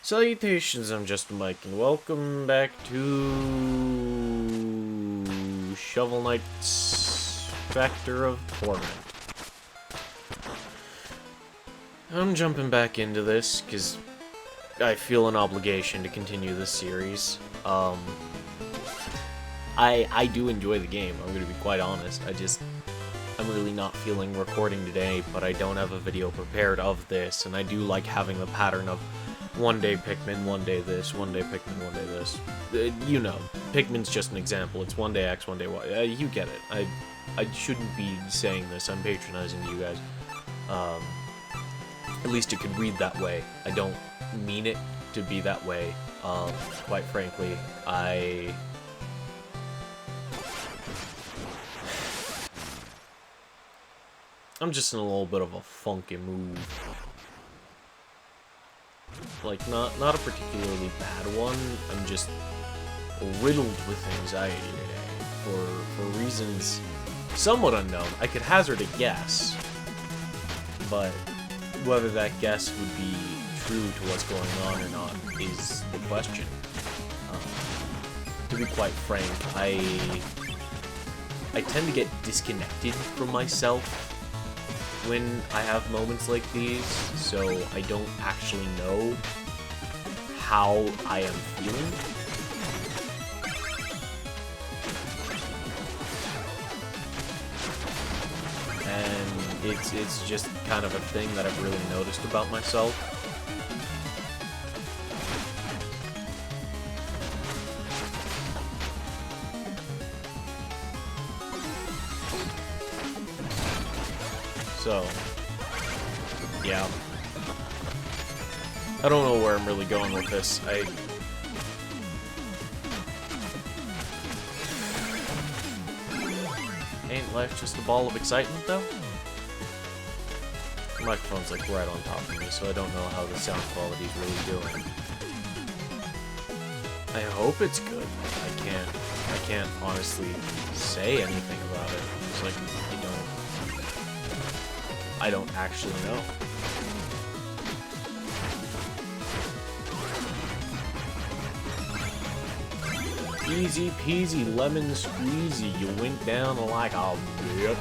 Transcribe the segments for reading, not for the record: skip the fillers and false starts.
Salutations, I'm Just Mike, and welcome back to Shovel Knight's Factor of Torment. I'm jumping back into this because I feel an obligation to continue this series. I do enjoy the game, I'm going to be quite honest. I'm really not feeling recording today, but I don't have a video prepared of this, and I do like having the pattern of one day Pikmin, one day this, one day Pikmin, one day this. You know, Pikmin's just an example. It's one day X, one day Y. You get it. I shouldn't be saying this. I'm patronizing you guys. At least it could read that way. I don't mean it to be that way. Quite frankly, I'm just in a little bit of a funky mood. Like, not a particularly bad one. I'm just riddled with anxiety today for reasons somewhat unknown. I could hazard a guess, but whether that guess would be true to what's going on or not is the question. To be quite frank, I tend to get disconnected from myself when I have moments like these, so I don't actually know how I am feeling. And it's just kind of a thing that I've really noticed about myself. So, yeah. I don't know where I'm really going with this. Ain't life just a ball of excitement, though? The microphone's like right on top of me, so I don't know how the sound quality's really doing. I hope it's good. I can't honestly say anything about it. It's like, I don't actually know. Easy peasy lemon squeezy, you went down like a bitch.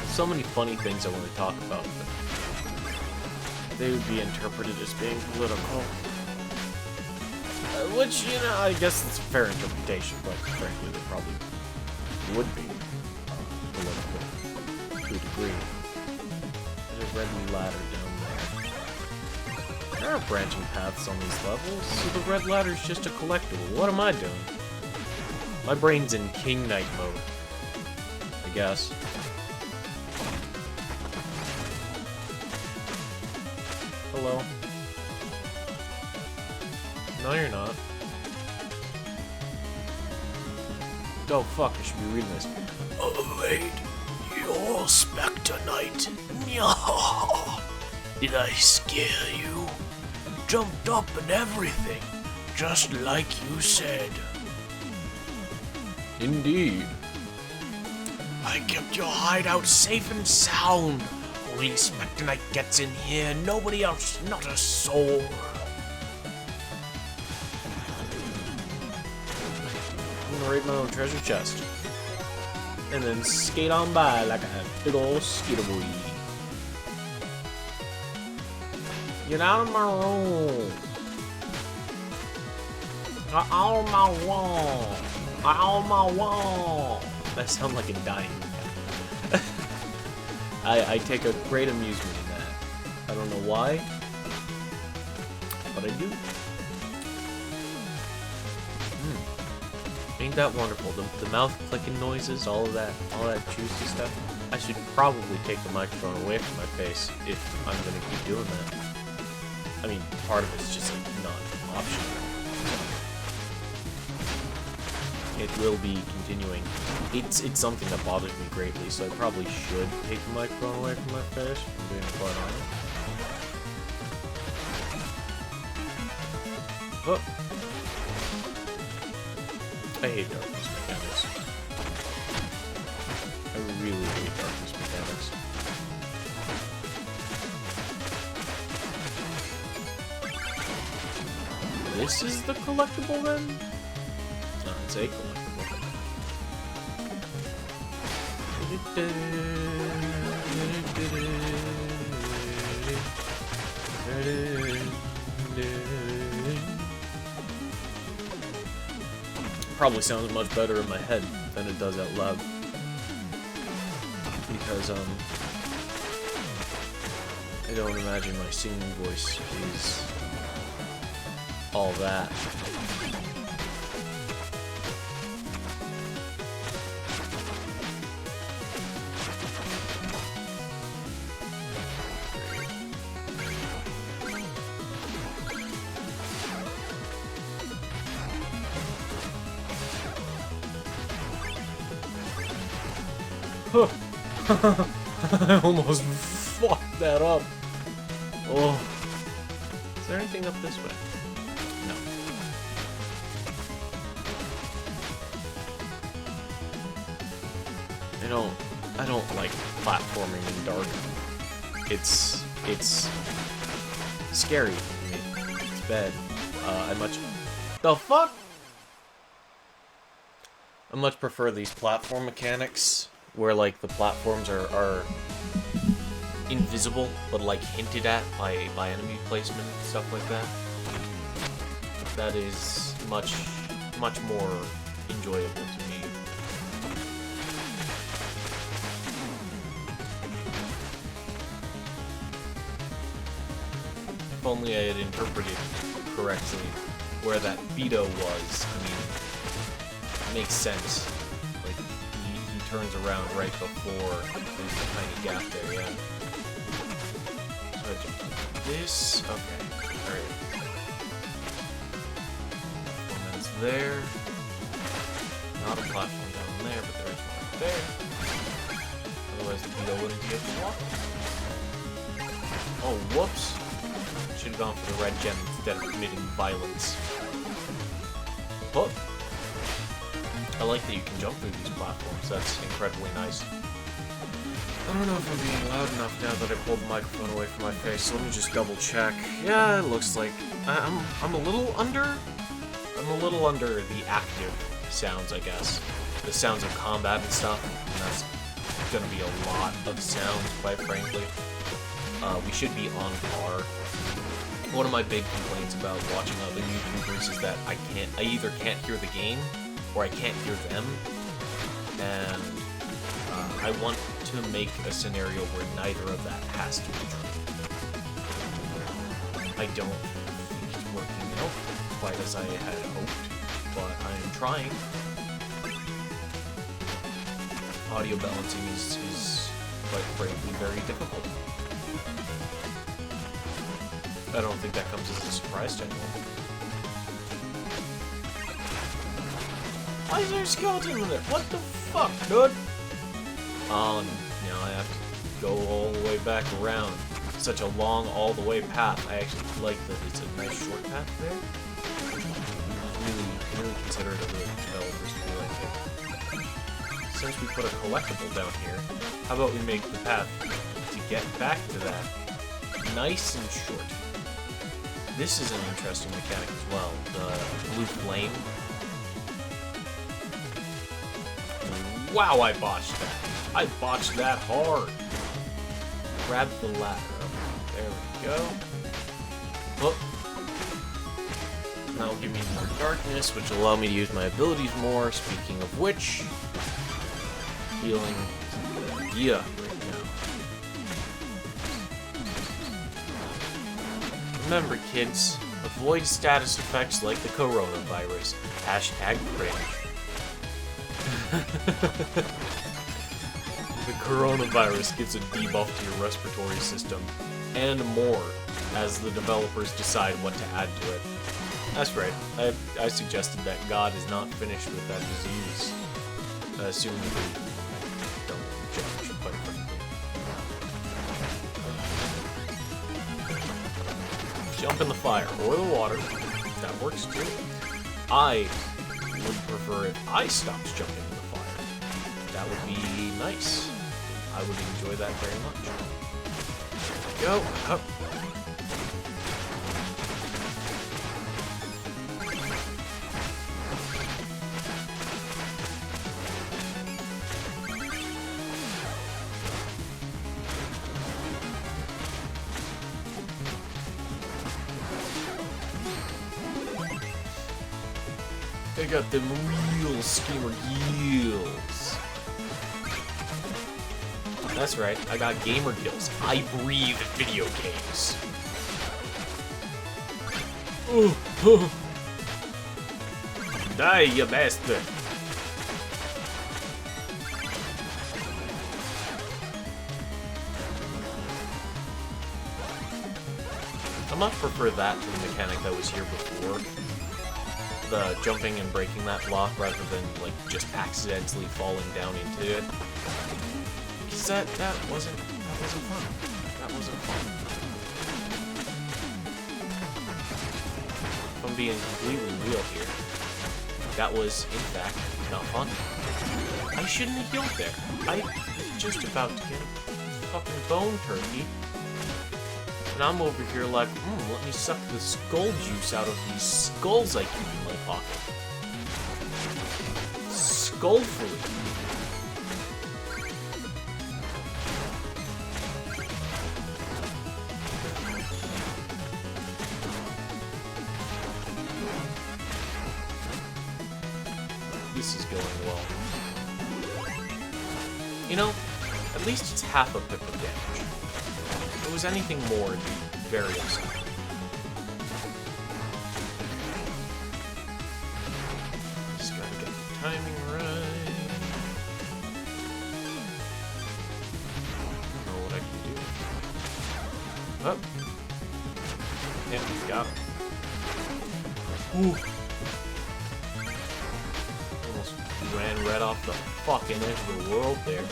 So many funny things I want to talk about, but they would be interpreted as being political. Which, you know, I guess it's a fair interpretation, but frankly, they probably would be political to a degree. There's a red ladder down there. There are branching paths on these levels, so the red ladder's just a collectible. What am I doing? My brain's in King Knight mode, I guess. Hello? No, you're not. Oh, fuck, I should be reading this. Oh, wait. You're Spectre Knight. Did I scare you? Jumped up and everything, just like you said. Indeed. I kept your hideout safe and sound. Only Spectre Knight gets in here, nobody else, not a soul. I'm gonna raid my own treasure chest. And then skate on by like a big ol' skater boy. Get out of my room. Out of my wall. Out of my wall. I sound like a dying cat. I take a great amusement in that. I don't know why, but I do. Ain't that wonderful? The mouth clicking noises, all that juicy stuff. I should probably take the microphone away from my face if I'm gonna keep doing that. I mean, part of it's just like not optional. It will be continuing. It's something that bothers me greatly, so I probably should take the microphone away from my face. I'm being quite honest. Oh. I hate darkness mechanics. I really hate darkness mechanics. This is the collectible then? No, it's a collectible. Probably sounds much better in my head than it does out loud. Because, I don't imagine my singing voice is all that. I almost fucked that up. Oh. Is there anything up this way? No. I don't like platforming in dark. It's scary for me. It's bad. The fuck? I much prefer these platform mechanics where, like, the platforms are invisible, but, like, hinted at by enemy placement and stuff like that. That is much more enjoyable to me. If only I had interpreted correctly where that Vito was. I mean, it makes sense. Like, he turns around right before there's a tiny gap there, yeah. So I jump this. Okay. Alright. And that's there. Not a platform down there, but there is one up there. Otherwise the Vito wouldn't be able to walk. Oh, whoops. Should have gone for the red gem instead of committing violence. But I like that you can jump through these platforms. That's incredibly nice. I don't know if I'm being loud enough now that I pulled the microphone away from my face, so let me just double check. Yeah, it looks like I'm a little under the active sounds, I guess. The sounds of combat and stuff. And that's gonna be a lot of sound, quite frankly. We should be on par. One of my big complaints about watching other YouTubers is that I either can't hear the game, or I can't hear them, and I want to make a scenario where neither of that has to be true. I don't think it's working out quite as I had hoped, but I am trying. Audio balancing is quite frankly very difficult. I don't think that comes as a surprise to anyone. Why is there a skeleton in there? What the fuck, dude? Now I have to go all the way back around. Such a long, all the way path. I actually like that it's a nice short path there. Really consider it a really developers to be like it. Since we put a collectible down here, how about we make the path to get back to that nice and short? This is an interesting mechanic as well. The blue flame. Wow, I botched that. I botched that hard. Grab the ladder. There we go. Oh. That'll give me more darkness, which will allow me to use my abilities more. Speaking of which, feeling yeah right now. Remember, kids, avoid status effects like the coronavirus. #cringe. The coronavirus gives a debuff to your respiratory system, and more, as the developers decide what to add to it. That's right, I suggested that God is not finished with that disease. Assuming we don't judge, quite frankly. Jump in the fire or the water. That works too. I would prefer if I stopped jumping in the fire. That would be nice. I would enjoy that very much. Go up. I got them real schemer gills. That's right, I got gamer gills. I breathe video games. Oh. Die, you bastard. I much prefer that to the mechanic that was here before. The jumping and breaking that block rather than like just accidentally falling down into it. Because that wasn't fun. That wasn't fun. If I'm being completely real here, that was in fact not fun. I shouldn't have healed there. I was just about to get a fucking bone turkey. And I'm over here like, let me suck the skull juice out of these skulls I keep in my pocket. Skullfully. This is going well. You know, at least it's half a pip of damage. If it was anything more, it'd be very upsetting. Just gotta get the timing right. I don't know what I can do. Oh! Yeah, got it. Ooh! Almost ran right off the fucking edge of the world there.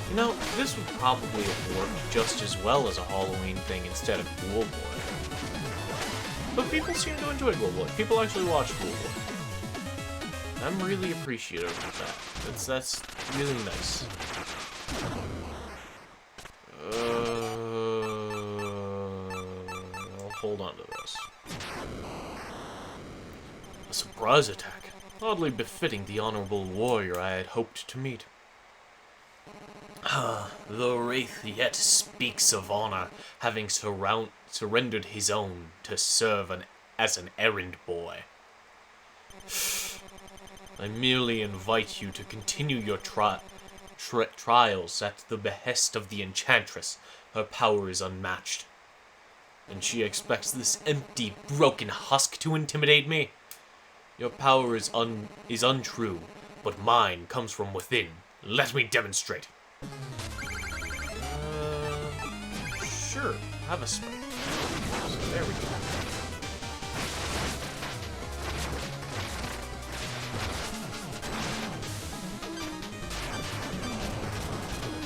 You know, this would probably have worked just as well as a Halloween thing instead of Ghoul Boy. But people seem to enjoy Ghoul Boy. People actually watch Ghoul Boy. I'm really appreciative of that. That's really nice. I'll hold on to this. A surprise attack. Oddly befitting the honorable warrior I had hoped to meet. The Wraith yet speaks of honor, having surrendered his own to serve as an errand boy. I merely invite you to continue your trials at the behest of the Enchantress. Her power is unmatched. And she expects this empty, broken husk to intimidate me? Your power is untrue, but mine comes from within. Let me demonstrate. Sure, have a spike. So there we go.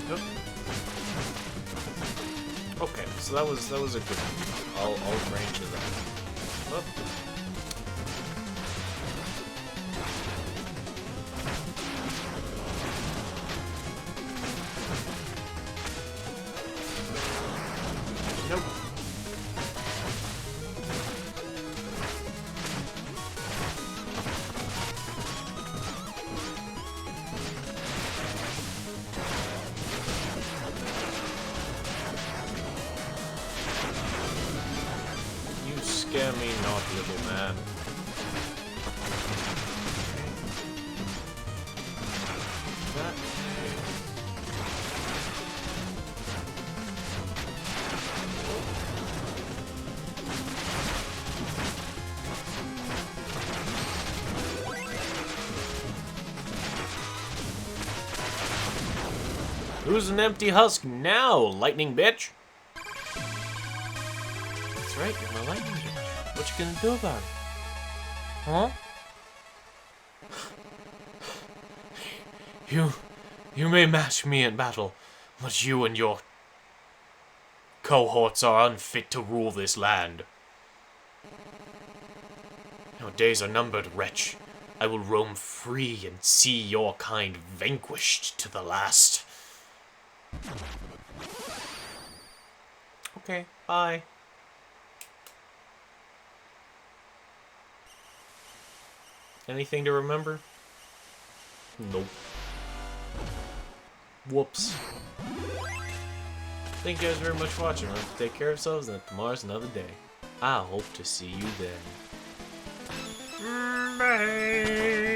Nope. Okay, so that was a good one. I'll range to that. Oh. Nope. You scare me not, little man. That. Who's an empty husk now, lightning bitch? That's right, you're my lightning bitch. What you gonna do about it? Huh? You may match me in battle, but you and your cohorts are unfit to rule this land. Your days are numbered, wretch. I will roam free and see your kind vanquished to the last. Okay, bye. Anything to remember? Nope. Whoops. Thank you guys very much for watching. Remember to take care of yourselves, and tomorrow's another day. I hope to see you then. Bye.